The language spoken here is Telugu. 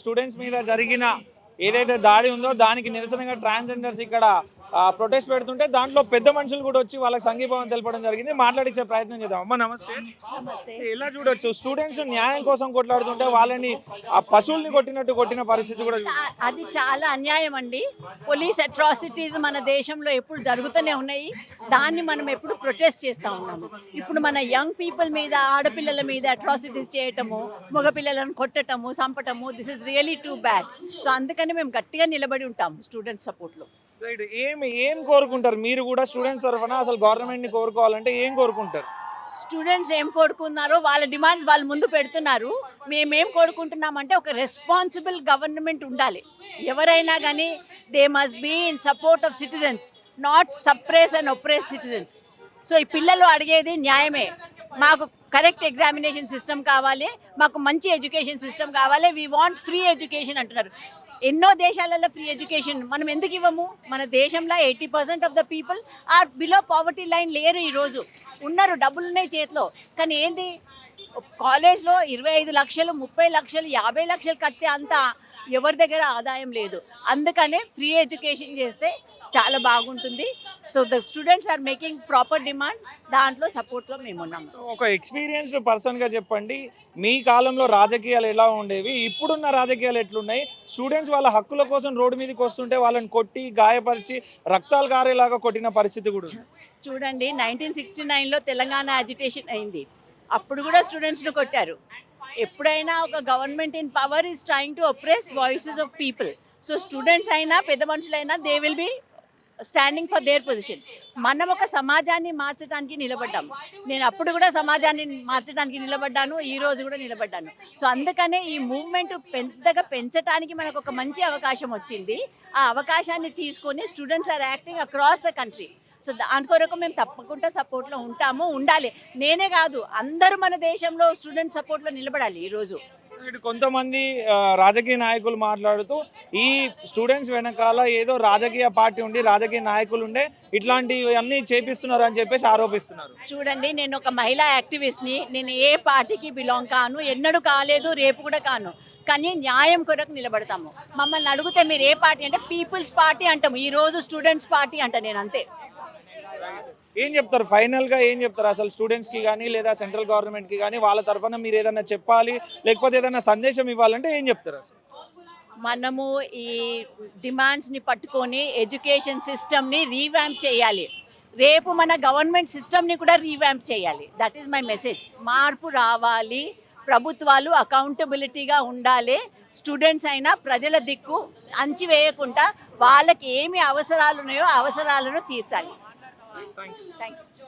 స్టూడెంట్స్ మీద జరిగిన ఏదైతే దాడి ఉందో దానికి నిరసనగా ట్రాన్స్జెండర్స్ ఇక్కడ ప్రొటెస్ట్ పెడుతుంటే దాంట్లో పెద్ద మనుషులు కూడా వచ్చి వాళ్ళకి సంఘీభావం తెలపడం జరిగింది. మాట్లాడించే ప్రయత్నం చేద్దాం. అమ్మ నమస్తే. నమస్తే. ఎలా చూడొచ్చు స్టూడెంట్స్ న్యాయం కోసం కొట్లాడుతుంటే వాళ్ళని ఆ పశువుల్ని కొట్టినట్టు కొట్టిన పరిస్థితి కూడా అది చాలా అన్యాయం అండి. పోలీస్ అట్రాసిటీస్ మన దేశంలో ఎప్పుడు జరుగుతూనే ఉన్నాయి. దాన్ని మనం ఎప్పుడు ప్రొటెస్ట్ చేస్తూ ఉన్నాము. ఇప్పుడు మన యంగ్ పీపుల్ మీద, ఆడపిల్లల మీద అట్రాసిటీస్ చేయటము, మగపిల్లలను కొట్టటము, చంపటము, this is really too bad. So అందుకని మేము గట్టిగా నిలబడి ఉంటాము స్టూడెంట్ సపోర్ట్లో. ఏం కోరుకుంటారు మీరు కూడా స్టూడెంట్స్ తరఫున? అసలు గవర్నమెంట్ ని కోరుకోవాలంటే ఏం కోరుకుంటారు? స్టూడెంట్స్ ఏం కోరుకున్నారో వాళ్ళ డిమాండ్స్ వాళ్ళు ముందు పెడుతున్నారు. మేమేం కోరుకుంటున్నామంటే ఒక రెస్పాన్సిబుల్ గవర్నమెంట్ ఉండాలి. ఎవరైనా కానీ they must be in support of citizens, not suppress and oppress citizens. So ఈ పిల్లలు అడిగేది న్యాయమే. మాకు కరెక్ట్ ఎగ్జామినేషన్ సిస్టమ్ కావాలి, మాకు మంచి ఎడ్యుకేషన్ సిస్టమ్ కావాలి, వీ వాంట్ ఫ్రీ ఎడ్యుకేషన్ అంటున్నారు. ఎన్నో దేశాలలో ఫ్రీ ఎడ్యుకేషన్ మనం ఎందుకు ఇవ్వము? మన దేశంలో 80% of the people are below poverty line లేరు. ఈరోజు ఉన్నారు, డబ్బులు ఉన్నాయి చేతిలో, కానీ ఏంది కాలేజ్లో 25 లక్షలు, 30 లక్షలు, 50 లక్షలు కట్టే అంత ఎవరి దగ్గర ఆదాయం లేదు. అందుకనే ఫ్రీ ఎడ్యుకేషన్ చేస్తే చాలా బాగుంటుంది. So the students are making proper demands. దాంట్లో సపోర్ట్లో మేము ఉన్నాము. ఒక ఎక్స్పీరియన్స్డ్ పర్సన్గా చెప్పండి, మీ కాలంలో రాజకీయాలు ఎలా ఉండేవి, ఇప్పుడున్న రాజకీయాలు ఎట్లున్నాయి? స్టూడెంట్స్ వాళ్ళ హక్కుల కోసం రోడ్డు మీదకి వస్తుంటే వాళ్ళని కొట్టి గాయపరిచి రక్తాలు కారేలాగా కొట్టిన పరిస్థితి కూడా ఉంది. చూడండి, 1969లో తెలంగాణ అజిటేషన్ అయింది. అప్పుడు కూడా స్టూడెంట్స్ను కొట్టారు. ఎప్పుడైనా ఒక government in power is trying to oppress voices of people. So students అయినా పెద్ద మనుషులైనా they will be standing for their position. మనం ఒక సమాజాన్ని మార్చడానికి నిలబడ్డాము. నేను అప్పుడు కూడా సమాజాన్ని మార్చడానికి నిలబడ్డాను, ఈ రోజు కూడా నిలబడ్డాను. సో అందుకనే ఈ మూవ్మెంట్ పెద్దగా పెంచడానికి మనకు ఒక మంచి అవకాశం వచ్చింది. ఆ అవకాశాన్ని తీసుకొని students are acting across the country. So దాని కొరకు మేము తప్పకుండా సపోర్ట్లో ఉంటాము, ఉండాలి. నేనే కాదు, అందరూ మన దేశంలో స్టూడెంట్ సపోర్ట్లో నిలబడాలి. ఈరోజు కొంతమంది రాజకీయ నాయకులు మాట్లాడుతూ ఈ స్టూడెంట్స్ వెనకాల ఏదో రాజకీయ పార్టీ ఉండి రాజకీయ నాయకులు ఉండే ఇట్లాంటివి అన్నీ చేపిస్తున్నారు అని చెప్పేసి ఆరోపిస్తున్నారు. చూడండి, నేను ఒక మహిళా యాక్టివిస్ట్ని. నేను ఏ పార్టీకి బిలాంగ్ కాను, ఎన్నడూ కాలేదు, రేపు కూడా కాను. కానీ న్యాయం కొరకు నిలబడతాము. మమ్మల్ని అడిగితే మీరు ఏ పార్టీ అంటే పీపుల్స్ పార్టీ అంటాము. ఈరోజు స్టూడెంట్స్ పార్టీ అంట. నేను అంతే. ఏం చెప్తారు ఫైనల్గా? ఏం చెప్తారు అసలు స్టూడెంట్స్కి కానీ లేదా సెంట్రల్ గవర్నమెంట్కి కానీ వాళ్ళ తరఫున మీరు ఏదైనా చెప్పాలి లేకపోతే ఏదైనా సందేశం ఇవ్వాలంటే ఏం చెప్తారు అసలు? మనము ఈ డిమాండ్స్ని పట్టుకొని ఎడ్యుకేషన్ సిస్టమ్ని రీవ్యాంప్ చేయాలి. రేపు మన గవర్నమెంట్ సిస్టమ్ని కూడా రీవ్యాంప్ చేయాలి. That is my message. మార్పు రావాలి, ప్రభుత్వాలు అకౌంటబిలిటీగా ఉండాలి. స్టూడెంట్స్ అయినా ప్రజల దిక్కు అంచివేయకుండా వాళ్ళకి ఏమి అవసరాలు ఉన్నాయో అవసరాలను తీర్చాలి. Thank you.